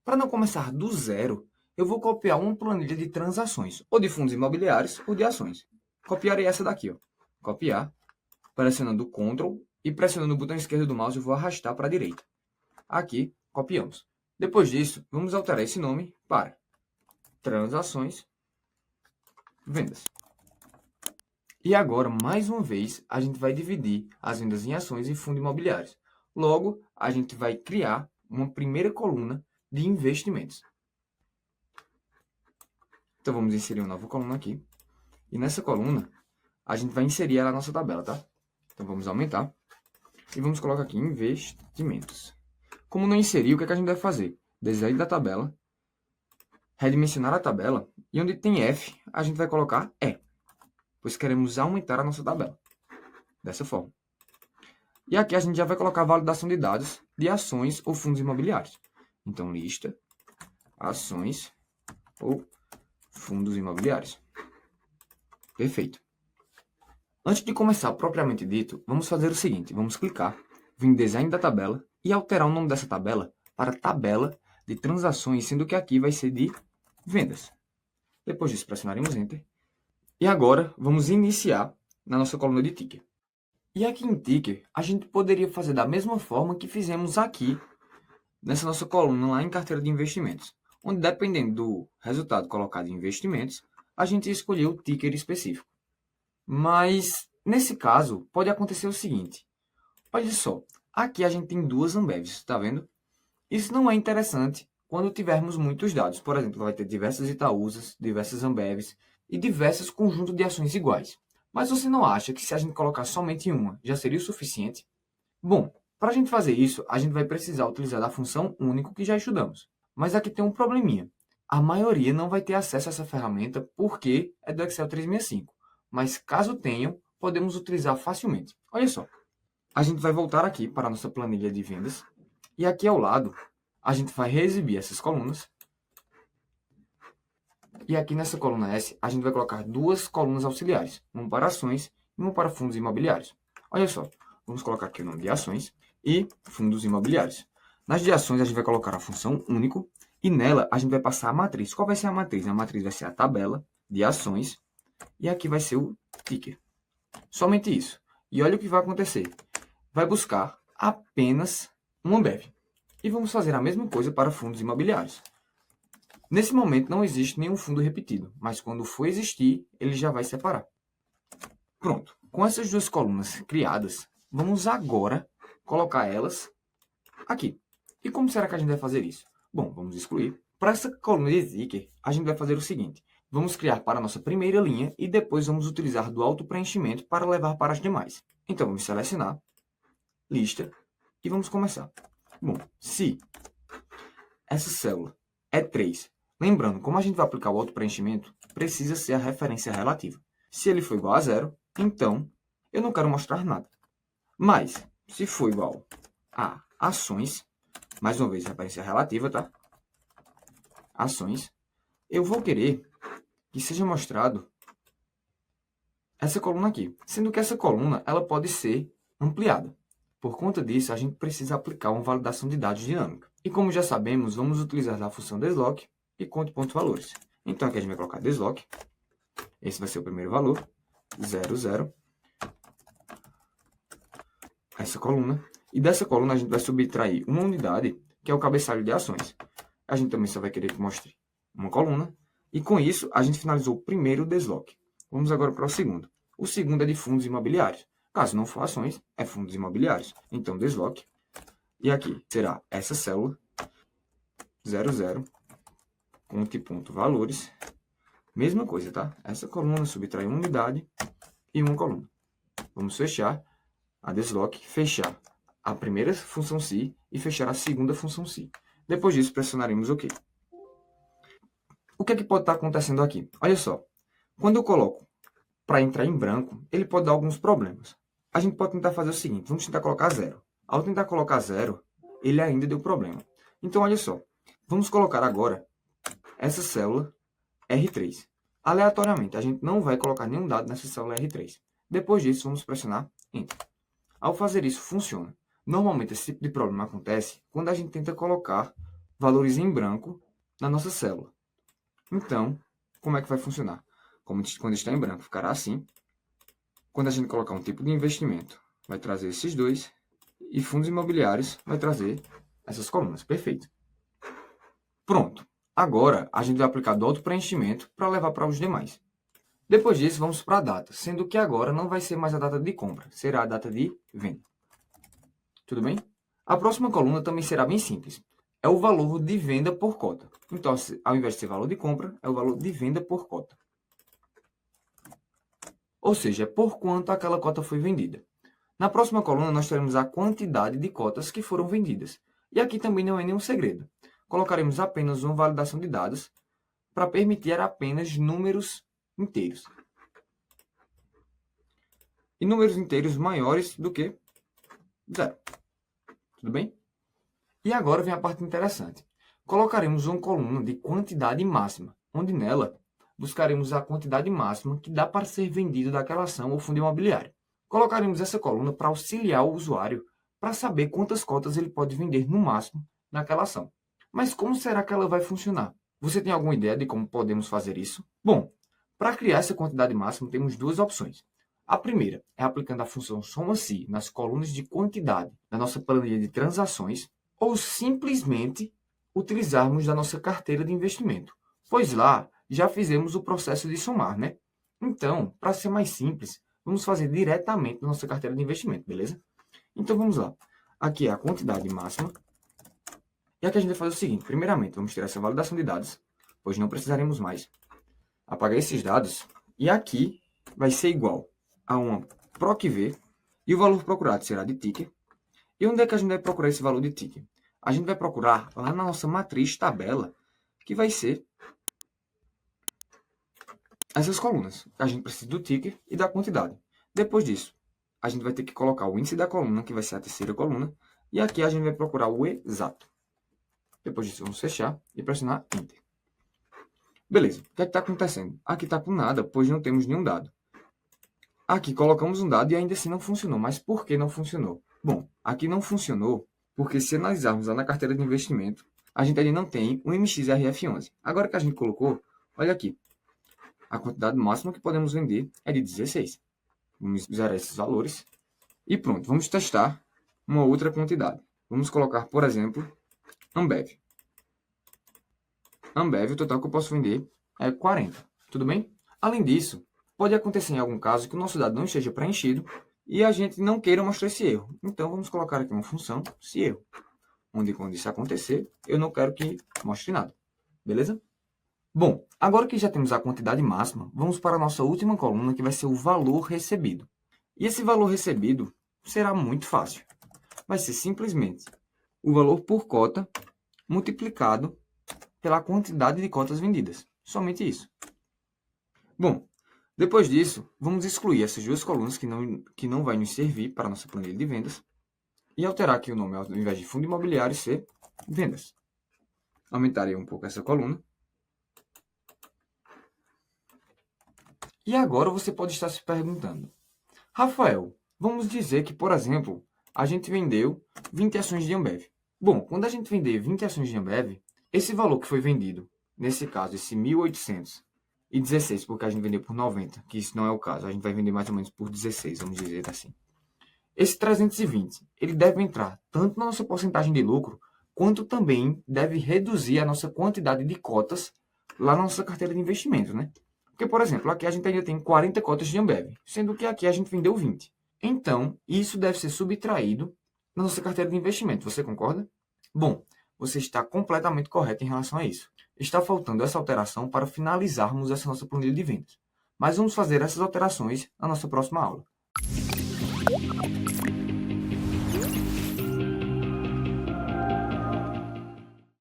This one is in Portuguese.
Para não começar do zero, eu vou copiar uma planilha de transações, ou de fundos imobiliários, ou de ações. Copiarei essa daqui, ó. Copiar, pressionando Ctrl e pressionando o botão esquerdo do mouse, eu vou arrastar para a direita. Aqui, copiamos. Depois disso, vamos alterar esse nome para Transações, Vendas. E agora, mais uma vez, a gente vai dividir as vendas em ações e fundos imobiliários. Logo, a gente vai criar uma primeira coluna de investimentos. Então, vamos inserir uma nova coluna aqui. E nessa coluna, a gente vai inserir ela na nossa tabela, tá? Então, vamos aumentar. E vamos colocar aqui investimentos. Como não inserir, o que a gente vai fazer? Desenho da tabela, redimensionar a tabela, e onde tem F, a gente vai colocar E, pois queremos aumentar a nossa tabela. Dessa forma. E aqui a gente já vai colocar a validação de dados de ações ou fundos imobiliários. Então, lista, ações ou fundos imobiliários. Perfeito. Antes de começar propriamente dito, vamos fazer o seguinte. Vamos clicar, vir em design da tabela e alterar o nome dessa tabela para tabela de transações, sendo que aqui vai ser de vendas. Depois disso, pressionaremos Enter. E agora, vamos iniciar na nossa coluna de ticker. E aqui em ticker, a gente poderia fazer da mesma forma que fizemos aqui, nessa nossa coluna lá em carteira de investimentos, onde dependendo do resultado colocado em investimentos, a gente escolheu o ticker específico. Mas, nesse caso, pode acontecer o seguinte. Olha só, aqui a gente tem duas Ambevs, está vendo? Isso não é interessante quando tivermos muitos dados. Por exemplo, vai ter diversas Itaúsas, diversas Ambevs e diversos conjuntos de ações iguais. Mas você não acha que se a gente colocar somente uma, já seria o suficiente? Bom, para a gente fazer isso, a gente vai precisar utilizar a função único que já estudamos. Mas aqui tem um probleminha. A maioria não vai ter acesso a essa ferramenta porque é do Excel 365. Mas caso tenham, podemos utilizar facilmente. Olha só, a gente vai voltar aqui para a nossa planilha de vendas. E aqui ao lado, a gente vai reexibir essas colunas. E aqui nessa coluna S, a gente vai colocar duas colunas auxiliares. Uma para ações e uma para fundos imobiliários. Olha só, vamos colocar aqui o nome de ações e fundos imobiliários. Nas de ações, a gente vai colocar a função único. E nela, a gente vai passar a matriz. Qual vai ser a matriz? A matriz vai ser a tabela de ações. E aqui vai ser o ticker. Somente isso. E olha o que vai acontecer. Vai buscar apenas uma Ambev. E vamos fazer a mesma coisa para fundos imobiliários. Nesse momento não existe nenhum fundo repetido, mas quando for existir, ele já vai separar. Pronto. Com essas duas colunas criadas, vamos agora colocar elas aqui. E como será que a gente vai fazer isso? Bom, vamos excluir. Para essa coluna de ticker, a gente vai fazer o seguinte. Vamos criar para a nossa primeira linha e depois vamos utilizar do auto-preenchimento para levar para as demais. Então, vamos selecionar, lista, e vamos começar. Bom, se essa célula é 3, lembrando, como a gente vai aplicar o auto-preenchimento, precisa ser a referência relativa. Se ele for igual a 0, então eu não quero mostrar nada. Mas, se for igual a ações, mais uma vez, referência relativa, tá? Ações, eu vou querer que seja mostrado essa coluna aqui. Sendo que essa coluna ela pode ser ampliada. Por conta disso, a gente precisa aplicar uma validação de dados dinâmica. E como já sabemos, vamos utilizar a função desloc e conte.valores. Então aqui a gente vai colocar desloc. Esse vai ser o primeiro valor, 0, 0. Essa coluna. E dessa coluna a gente vai subtrair uma unidade, que é o cabeçalho de ações. A gente também só vai querer que mostre uma coluna. E com isso, a gente finalizou o primeiro desloc. Vamos agora para o segundo. O segundo é de fundos imobiliários. Caso não for ações, é fundos imobiliários. Então, desloc. E aqui será essa célula, 00, conte.valores. Mesma coisa, tá? Essa coluna subtrai uma unidade e uma coluna. Vamos fechar a desloc, fechar a primeira função si e fechar a segunda função si. Depois disso, pressionaremos OK. O que é que pode estar acontecendo aqui? Olha só. Quando eu coloco para entrar em branco, ele pode dar alguns problemas. A gente pode tentar fazer o seguinte. Vamos tentar colocar 0. Ao tentar colocar 0, ele ainda deu problema. Então, olha só. Vamos colocar agora essa célula R3. Aleatoriamente, a gente não vai colocar nenhum dado nessa célula R3. Depois disso, vamos pressionar Enter. Ao fazer isso, funciona. Normalmente, esse tipo de problema acontece quando a gente tenta colocar valores em branco na nossa célula. Então, como é que vai funcionar? Quando está em branco, ficará assim. Quando a gente colocar um tipo de investimento, vai trazer esses dois. E fundos imobiliários vai trazer essas colunas. Perfeito. Pronto. Agora, a gente vai aplicar do auto-preenchimento para levar para os demais. Depois disso, vamos para a data, sendo que agora não vai ser mais a data de compra, será a data de venda. Tudo bem? A próxima coluna também será bem simples. É o valor de venda por cota. Então, ao invés de ser valor de compra, é o valor de venda por cota. Ou seja, é por quanto aquela cota foi vendida. Na próxima coluna, nós teremos a quantidade de cotas que foram vendidas. E aqui também não é nenhum segredo. Colocaremos apenas uma validação de dados para permitir apenas números inteiros. E números inteiros maiores do que 0. Tudo bem? E agora vem a parte interessante. Colocaremos uma coluna de quantidade máxima, onde nela buscaremos a quantidade máxima que dá para ser vendido daquela ação ou fundo imobiliário. Colocaremos essa coluna para auxiliar o usuário para saber quantas cotas ele pode vender no máximo naquela ação. Mas como será que ela vai funcionar? Você tem alguma ideia de como podemos fazer isso? Bom, para criar essa quantidade máxima temos duas opções. A primeira é aplicando a função soma-se nas colunas de quantidade da nossa planilha de transações ou simplesmente utilizarmos da nossa carteira de investimento, pois lá já fizemos o processo de somar, né? Então, para ser mais simples, vamos fazer diretamente na nossa carteira de investimento, beleza? Então, vamos lá. Aqui é a quantidade máxima. E aqui a gente vai fazer o seguinte. Primeiramente, vamos tirar essa validação de dados, pois não precisaremos mais. Apagar esses dados. E aqui vai ser igual a uma PROC-V. E o valor procurado será de ticker. E onde é que a gente vai procurar esse valor de ticker? A gente vai procurar lá na nossa matriz tabela, que vai ser essas colunas. A gente precisa do ticker e da quantidade. Depois disso, a gente vai ter que colocar o índice da coluna, que vai ser a terceira coluna. E aqui a gente vai procurar o exato. Depois disso, vamos fechar e pressionar Enter. Beleza, o que é que está acontecendo? Aqui está com nada, pois não temos nenhum dado. Aqui colocamos um dado e ainda assim não funcionou. Mas por que não funcionou? Bom, aqui não funcionou porque se analisarmos lá na carteira de investimento, a gente ainda não tem o MXRF11. Agora que a gente colocou, olha aqui. A quantidade máxima que podemos vender é de 16. Vamos zerar esses valores. E pronto, vamos testar uma outra quantidade. Vamos colocar, por exemplo, Ambev. Ambev, o total que eu posso vender é 40. Tudo bem? Além disso, pode acontecer em algum caso que o nosso dado não esteja preenchido e a gente não queira mostrar esse erro. Então, vamos colocar aqui uma função, se erro, onde quando isso acontecer, eu não quero que mostre nada. Beleza? Bom, agora que já temos a quantidade máxima, vamos para a nossa última coluna, que vai ser o valor recebido. E esse valor recebido será muito fácil. Vai ser simplesmente o valor por cota multiplicado pela quantidade de cotas vendidas. Somente isso. Bom, depois disso, vamos excluir essas duas colunas que não vai nos servir para a nossa planilha de vendas e alterar aqui o nome, ao invés de fundo imobiliário, ser vendas. Aumentarei um pouco essa coluna. E agora você pode estar se perguntando, Rafael, vamos dizer que, por exemplo, a gente vendeu 20 ações de Ambev. Bom, quando a gente vender 20 ações de Ambev, esse valor que foi vendido, nesse caso, esse 1.816, porque a gente vendeu por 90, que isso não é o caso, a gente vai vender mais ou menos por 16, vamos dizer assim. Esse 320, ele deve entrar tanto na nossa porcentagem de lucro, quanto também deve reduzir a nossa quantidade de cotas lá na nossa carteira de investimento, né? Porque, por exemplo, aqui a gente ainda tem 40 cotas de Ambev, sendo que aqui a gente vendeu 20. Então, isso deve ser subtraído na nossa carteira de investimento. Você concorda? Bom, você está completamente correto em relação a isso. Está faltando essa alteração para finalizarmos essa nossa planilha de vendas. Mas vamos fazer essas alterações na nossa próxima aula.